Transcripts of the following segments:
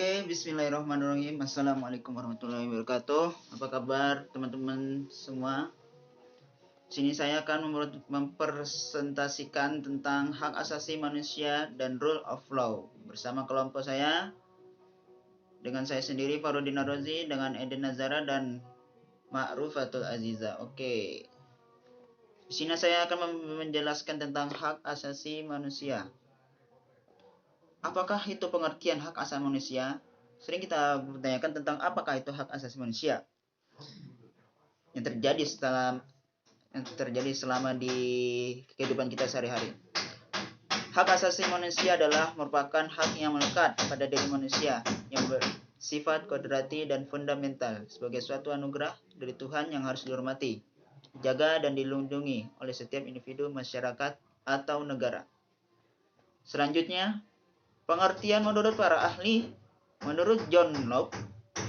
Oke, bismillahirrahmanirrahim. Assalamualaikum warahmatullahi wabarakatuh. Apa kabar teman-teman semua? Sini saya akan mempresentasikan tentang hak asasi manusia dan rule of law bersama kelompok saya, dengan saya sendiri Farudin Arrozi, dengan Eden Nazara dan Ma'rufatul Aziza. Oke. Di sini saya akan menjelaskan tentang hak asasi manusia. Apakah itu pengertian hak asasi manusia? Sering kita bertanyakan tentang apakah itu hak asasi manusia yang terjadi selama di kehidupan kita sehari-hari. Hak asasi manusia adalah merupakan hak yang melekat pada diri manusia yang bersifat kodrati dan fundamental sebagai suatu anugerah dari Tuhan yang harus dihormati, dijaga dan dilindungi oleh setiap individu, masyarakat, atau negara. Selanjutnya, pengertian menurut para ahli, menurut John Locke,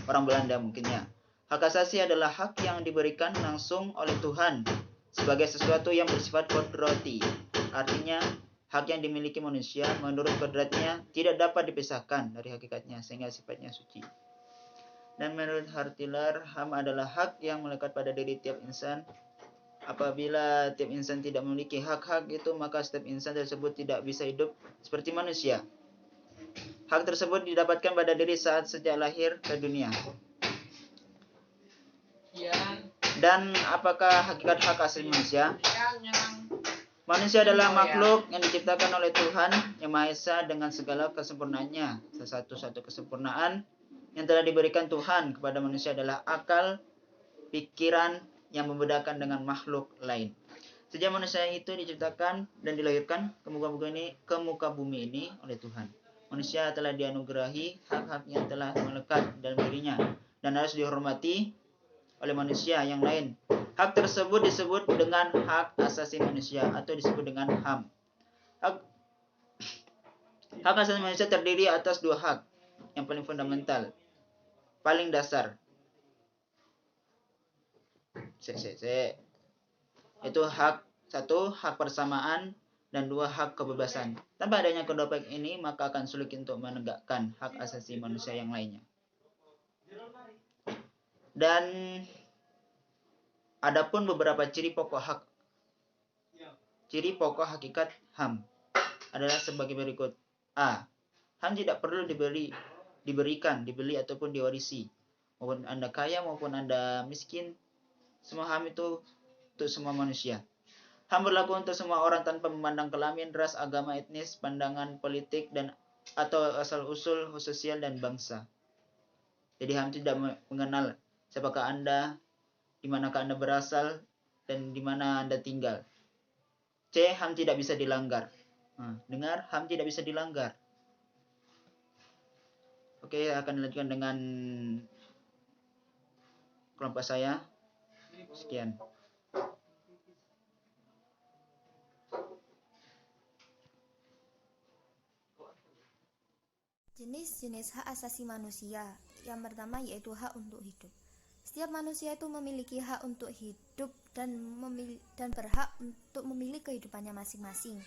orang Belanda mungkinnya, hak asasi adalah hak yang diberikan langsung oleh Tuhan sebagai sesuatu yang bersifat kodrati. Artinya, hak yang dimiliki manusia menurut kodratnya tidak dapat dipisahkan dari hakikatnya sehingga sifatnya suci. Dan menurut Hartiller, HAM adalah hak yang melekat pada diri tiap insan. Apabila tiap insan tidak memiliki hak-hak itu, maka setiap insan tersebut tidak bisa hidup seperti manusia. Hak tersebut didapatkan pada diri saat sejak lahir ke dunia. Dan apakah hakikat hak asasi manusia? Manusia adalah makhluk yang diciptakan oleh Tuhan Yang Maha Esa dengan segala kesempurnaannya. Satu-satu kesempurnaan yang telah diberikan Tuhan kepada manusia adalah akal, pikiran yang membedakan dengan makhluk lain. Sejak manusia itu diciptakan dan dilahirkan ke muka bumi ini oleh Tuhan, manusia telah dianugerahi hak-hak yang telah melekat dalam dirinya dan harus dihormati oleh manusia yang lain. Hak tersebut disebut dengan hak asasi manusia atau disebut dengan HAM. Hak asasi manusia terdiri atas dua hak yang paling fundamental, paling dasar. Itu satu, hak persamaan, dan dua, hak kebebasan. Tanpa adanya kedua hak ini, maka akan sulit untuk menegakkan hak asasi manusia yang lainnya. Dan adapun beberapa ciri pokok hakikat HAM adalah sebagai berikut. A. HAM tidak perlu diberikan, dibeli ataupun diwarisi. Maupun Anda kaya maupun Anda miskin, semua HAM itu untuk semua manusia. HAM berlaku untuk semua orang tanpa memandang kelamin, ras, agama, etnis, pandangan politik, dan atau asal-usul sosial dan bangsa. Jadi HAM tidak mengenal siapakah Anda, di manakah Anda berasal, dan di mana Anda tinggal. C. HAM tidak bisa dilanggar. Dengar, HAM tidak bisa dilanggar. Oke, akan dilanjutkan dengan kelompok saya. Sekian. Jenis-jenis hak asasi manusia. Yang pertama yaitu hak untuk hidup. Setiap manusia itu memiliki hak untuk hidup dan berhak untuk memilih kehidupannya masing-masing.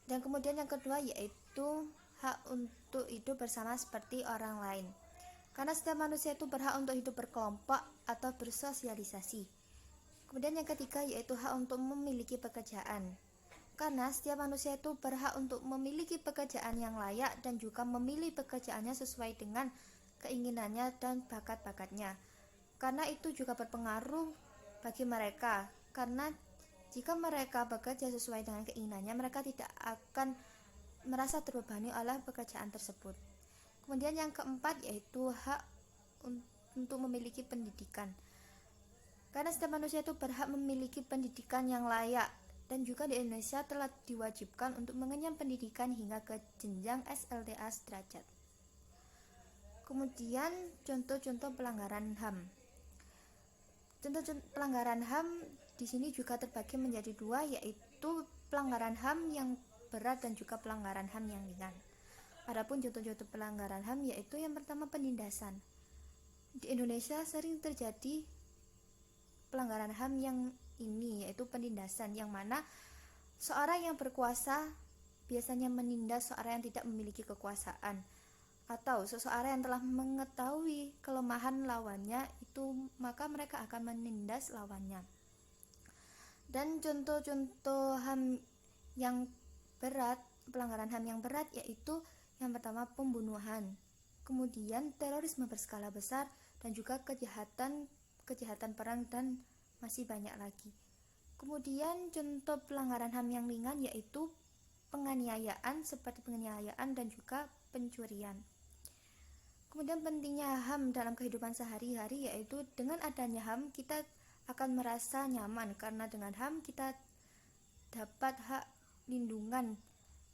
Dan kemudian yang kedua yaitu hak untuk hidup bersama seperti orang lain. Karena setiap manusia itu berhak untuk hidup berkelompok atau bersosialisasi. Kemudian yang ketiga yaitu hak untuk memiliki pekerjaan. Karena setiap manusia itu berhak untuk memiliki pekerjaan yang layak dan juga memilih pekerjaannya sesuai dengan keinginannya dan bakat-bakatnya. Karena itu juga berpengaruh bagi mereka. Karena jika mereka bekerja sesuai dengan keinginannya, mereka tidak akan merasa terbebani oleh pekerjaan tersebut. Kemudian yang keempat yaitu hak untuk memiliki pendidikan. Karena setiap manusia itu berhak memiliki pendidikan yang layak. Dan juga di Indonesia telah diwajibkan untuk mengenyam pendidikan hingga ke jenjang SLTA sederajat. Kemudian contoh-contoh pelanggaran HAM. Contoh pelanggaran HAM di sini juga terbagi menjadi dua, yaitu pelanggaran HAM yang berat dan juga pelanggaran HAM yang ringan. Adapun contoh-contoh pelanggaran HAM yaitu yang pertama penindasan. Di Indonesia sering terjadi pelanggaran HAM yang ini yaitu penindasan, yang mana seorang yang berkuasa biasanya menindas seorang yang tidak memiliki kekuasaan. atau seseorang yang telah mengetahui kelemahan lawannya itu, maka mereka akan menindas lawannya. Dan contoh-contoh HAM yang berat, pelanggaran HAM yang berat yaitu yang pertama pembunuhan, kemudian terorisme berskala besar, dan juga kejahatan perang, dan masih banyak lagi. Kemudian contoh pelanggaran HAM yang ringan yaitu penganiayaan, seperti penganiayaan dan juga pencurian. Kemudian pentingnya HAM dalam kehidupan sehari-hari yaitu dengan adanya HAM kita akan merasa nyaman, karena dengan HAM kita dapat hak lindungan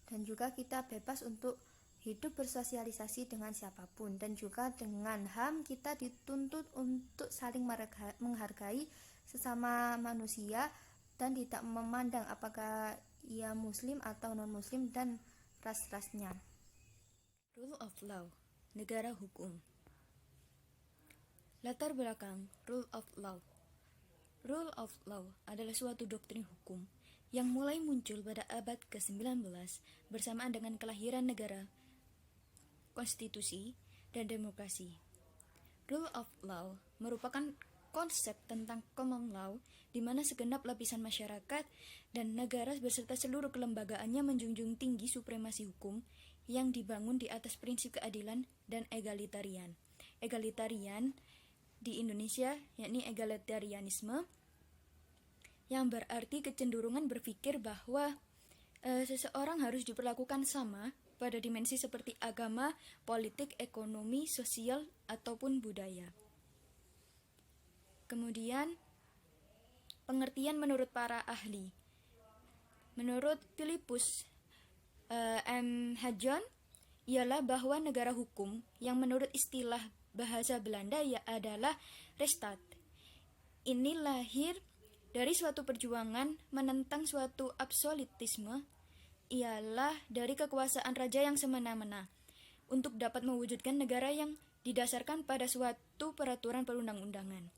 dan juga kita bebas untuk hidup bersosialisasi dengan siapapun, dan juga dengan HAM kita dituntut untuk saling menghargai sesama manusia dan tidak memandang apakah ia muslim atau non-muslim dan ras-rasnya. Rule of law, negara hukum. Latar belakang rule of law. Rule of law adalah suatu doktrin hukum yang mulai muncul pada abad ke-19 bersamaan dengan kelahiran negara, konstitusi, dan demokrasi. Rule of law merupakan konsep tentang common law di mana segenap lapisan masyarakat dan negara beserta seluruh kelembagaannya menjunjung tinggi supremasi hukum yang dibangun di atas prinsip keadilan dan egalitarian. Egalitarian di Indonesia yakni egalitarianisme, yang berarti kecenderungan berpikir bahwa seseorang harus diperlakukan sama pada dimensi seperti agama, politik, ekonomi, sosial, ataupun budaya. Kemudian, pengertian menurut para ahli. Menurut Philippus M. Hajon, ialah bahwa negara hukum yang menurut istilah bahasa Belanda adalah Rechtsstaat. Ini lahir dari suatu perjuangan menentang suatu absolutisme, ialah dari kekuasaan raja yang semena-mena, untuk dapat mewujudkan negara yang didasarkan pada suatu peraturan perundang-undangan.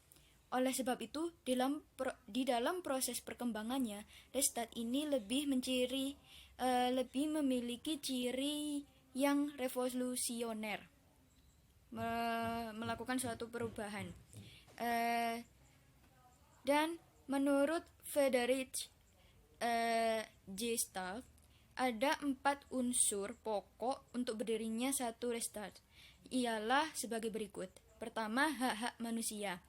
Oleh sebab itu, di dalam proses perkembangannya, Rechtsstaat ini lebih memiliki ciri yang revolusioner, melakukan suatu perubahan. Dan menurut Friedrich J. Stahl, ada 4 unsur pokok untuk berdirinya satu Rechtsstaat, ialah sebagai berikut. Pertama, hak-hak manusia.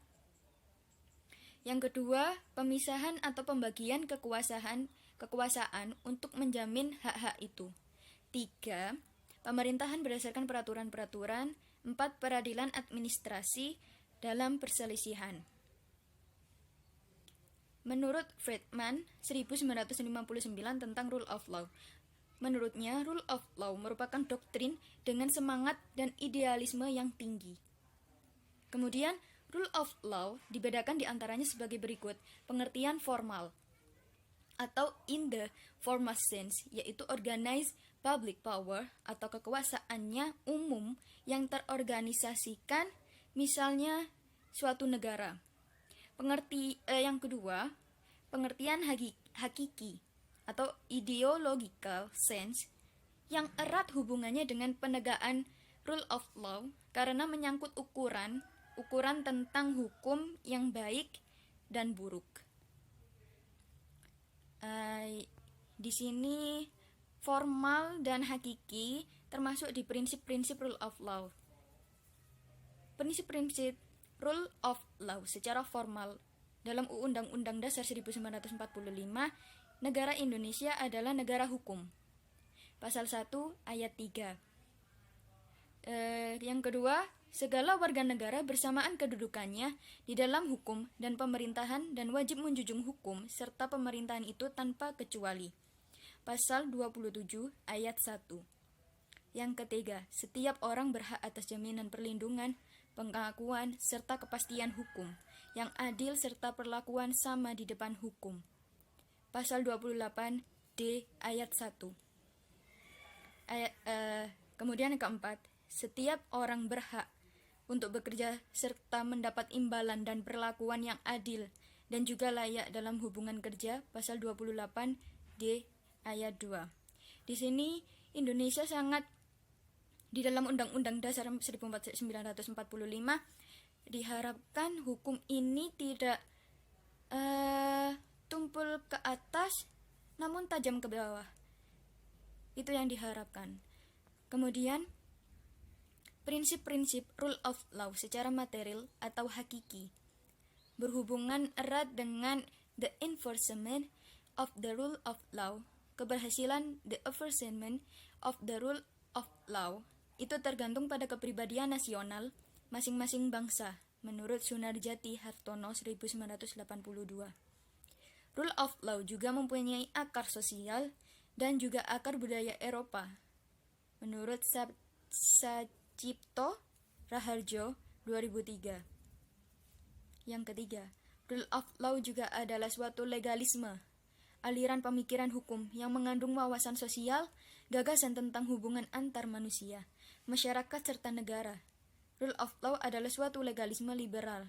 Yang kedua, pemisahan atau pembagian kekuasaan untuk menjamin hak-hak itu. 3, pemerintahan berdasarkan peraturan-peraturan. 4, peradilan administrasi dalam perselisihan. Menurut Friedman 1959 tentang Rule of Law, menurutnya Rule of Law merupakan doktrin dengan semangat dan idealisme yang tinggi. Kemudian, Rule of Law dibedakan diantaranya sebagai berikut. Pengertian formal atau in the formal sense, yaitu organized public power atau kekuasaannya umum yang terorganisasikan, misalnya suatu negara. Yang kedua, pengertian hakiki atau ideological sense yang erat hubungannya dengan penegakan rule of law karena menyangkut ukuran tentang hukum yang baik dan buruk. Di sini formal dan hakiki termasuk di prinsip-prinsip rule of law. Prinsip-prinsip rule of law secara formal dalam Undang-Undang Dasar 1945, negara Indonesia adalah negara hukum. Pasal 1 ayat 3. Yang kedua, segala warga negara bersamaan kedudukannya di dalam hukum dan pemerintahan dan wajib menjunjung hukum serta pemerintahan itu tanpa kecuali. Pasal 27 ayat 1. Yang ketiga, setiap orang berhak atas jaminan perlindungan, pengakuan, serta kepastian hukum yang adil serta perlakuan sama di depan hukum. Pasal 28 D ayat 1. Kemudian yang keempat, setiap orang berhak untuk bekerja serta mendapat imbalan dan perlakuan yang adil dan juga layak dalam hubungan kerja. Pasal 28 D ayat 2. Di sini Indonesia sangat Di dalam Undang-Undang Dasar 1945 diharapkan hukum ini tidak tumpul ke atas namun tajam ke bawah. Itu yang diharapkan. Kemudian prinsip-prinsip rule of law secara material atau hakiki berhubungan erat dengan the enforcement of the rule of law. Keberhasilan the enforcement of the rule of law itu tergantung pada kepribadian nasional masing-masing bangsa, menurut Sunarjati Hartono 1982. Rule of law juga mempunyai akar sosial dan juga akar budaya Eropa, menurut Sacipto Raharjo 2003. Yang ketiga, rule of law juga adalah suatu legalisme, aliran pemikiran hukum yang mengandung wawasan sosial, gagasan tentang hubungan antar manusia, masyarakat serta negara. Rule of law adalah suatu legalisme liberal.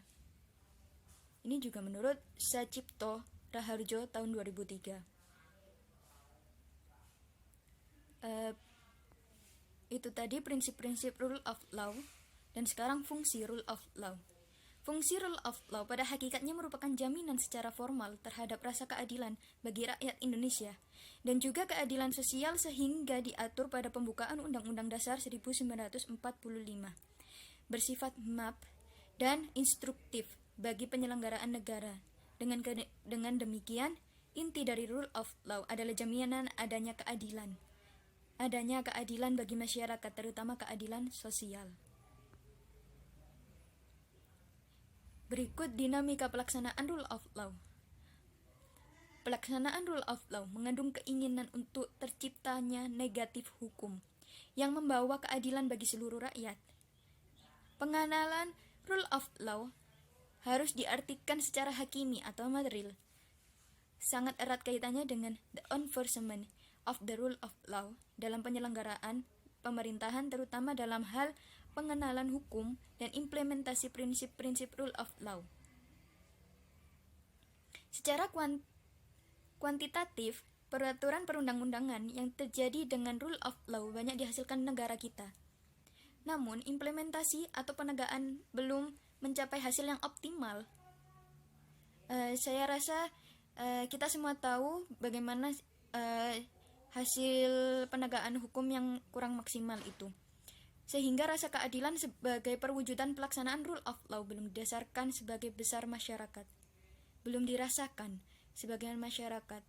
Ini juga menurut Sacipto Raharjo tahun 2003. Itu tadi prinsip-prinsip rule of law, dan sekarang fungsi rule of law. Fungsi rule of law pada hakikatnya merupakan jaminan secara formal terhadap rasa keadilan bagi rakyat Indonesia dan juga keadilan sosial sehingga diatur pada pembukaan Undang-Undang Dasar 1945. Bersifat map dan instruktif bagi penyelenggaraan negara. Dengan demikian, inti dari rule of law adalah jaminan adanya keadilan. Adanya keadilan bagi masyarakat, terutama keadilan sosial. Berikut dinamika pelaksanaan rule of law. Pelaksanaan rule of law mengandung keinginan untuk terciptanya negatif hukum yang membawa keadilan bagi seluruh rakyat. Pengenalan rule of law harus diartikan secara hakimi atau material. Sangat erat kaitannya dengan the enforcement of the rule of law dalam penyelenggaraan pemerintahan, terutama dalam hal pengenalan hukum dan implementasi prinsip-prinsip rule of law. Secara kuantitatif, peraturan perundang-undangan yang terjadi dengan rule of law banyak dihasilkan negara kita. Namun, implementasi atau penegakan belum mencapai hasil yang optimal. Saya rasa kita semua tahu bagaimana hasil penegakan hukum yang kurang maksimal itu. Sehingga rasa keadilan sebagai perwujudan pelaksanaan rule of law belum didasarkan sebagai besar masyarakat. Belum dirasakan sebagian masyarakat.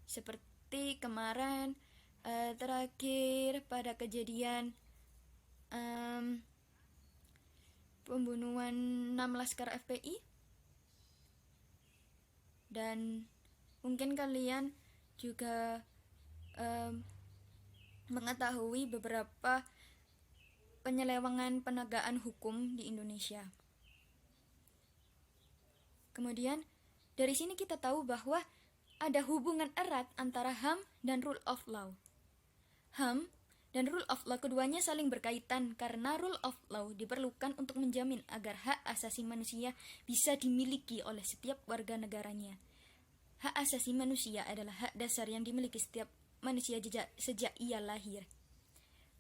Seperti kemarin terakhir pada kejadian pembunuhan 6 laskar FPI, dan mungkin kalian juga mengetahui beberapa penyelewengan penegakan hukum di Indonesia. Kemudian dari sini kita tahu bahwa ada hubungan erat antara HAM dan rule of law. HAM dan rule of law keduanya saling berkaitan karena rule of law diperlukan untuk menjamin agar hak asasi manusia bisa dimiliki oleh setiap warga negaranya. Hak asasi manusia adalah hak dasar yang dimiliki setiap manusia sejak ia lahir.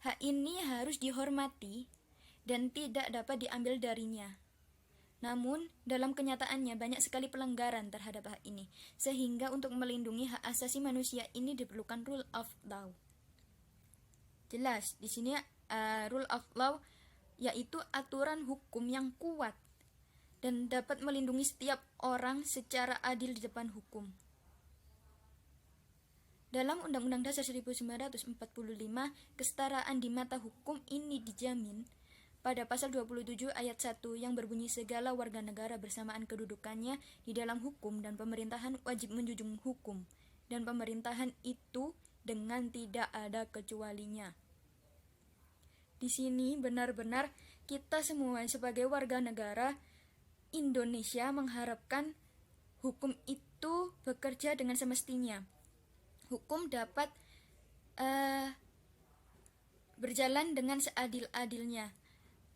Hak ini harus dihormati dan tidak dapat diambil darinya. Namun, dalam kenyataannya banyak sekali pelanggaran terhadap hak ini, sehingga untuk melindungi hak asasi manusia ini diperlukan rule of law. Jelas, di sini rule of law yaitu aturan hukum yang kuat dan dapat melindungi setiap orang secara adil di depan hukum. Dalam Undang-Undang Dasar 1945, kesetaraan di mata hukum ini dijamin pada pasal 27 ayat 1 yang berbunyi segala warga negara bersamaan kedudukannya di dalam hukum dan pemerintahan wajib menjunjung hukum dan pemerintahan itu dengan tidak ada kecualinya. Di sini benar-benar kita semua sebagai warga negara Indonesia mengharapkan hukum itu bekerja dengan semestinya. Hukum dapat berjalan dengan seadil-adilnya.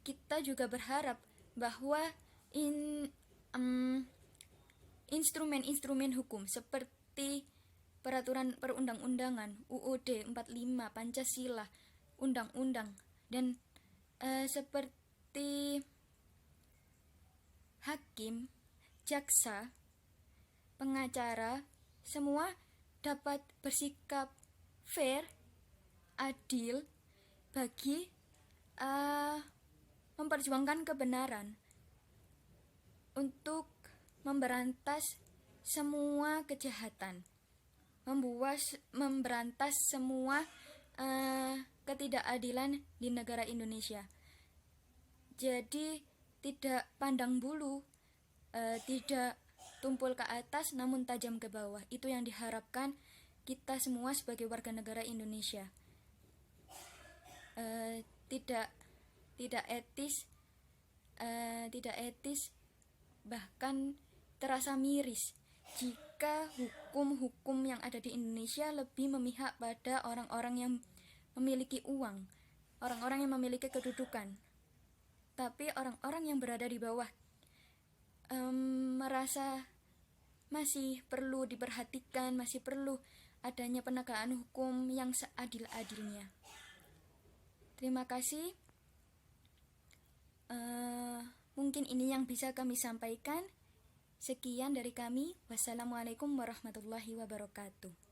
Kita juga berharap bahwa instrumen-instrumen hukum seperti peraturan perundang-undangan, UUD 45, Pancasila, undang-undang dan seperti hakim, jaksa, pengacara, semua dapat bersikap fair, adil bagi memperjuangkan kebenaran untuk memberantas semua kejahatan, memberantas semua ketidakadilan di negara Indonesia. Jadi tidak pandang bulu, tidak tumpul ke atas namun tajam ke bawah. Itu yang diharapkan kita semua sebagai warga negara Indonesia. Tidak etis, bahkan terasa miris jika hukum-hukum yang ada di Indonesia lebih memihak pada orang-orang yang memiliki uang, orang-orang yang memiliki kedudukan. Tapi orang-orang yang berada di bawah merasa masih perlu diperhatikan, masih perlu adanya penegakan hukum yang seadil-adilnya. Terima kasih. Mungkin ini yang bisa kami sampaikan. Sekian dari kami. Wassalamualaikum warahmatullahi wabarakatuh.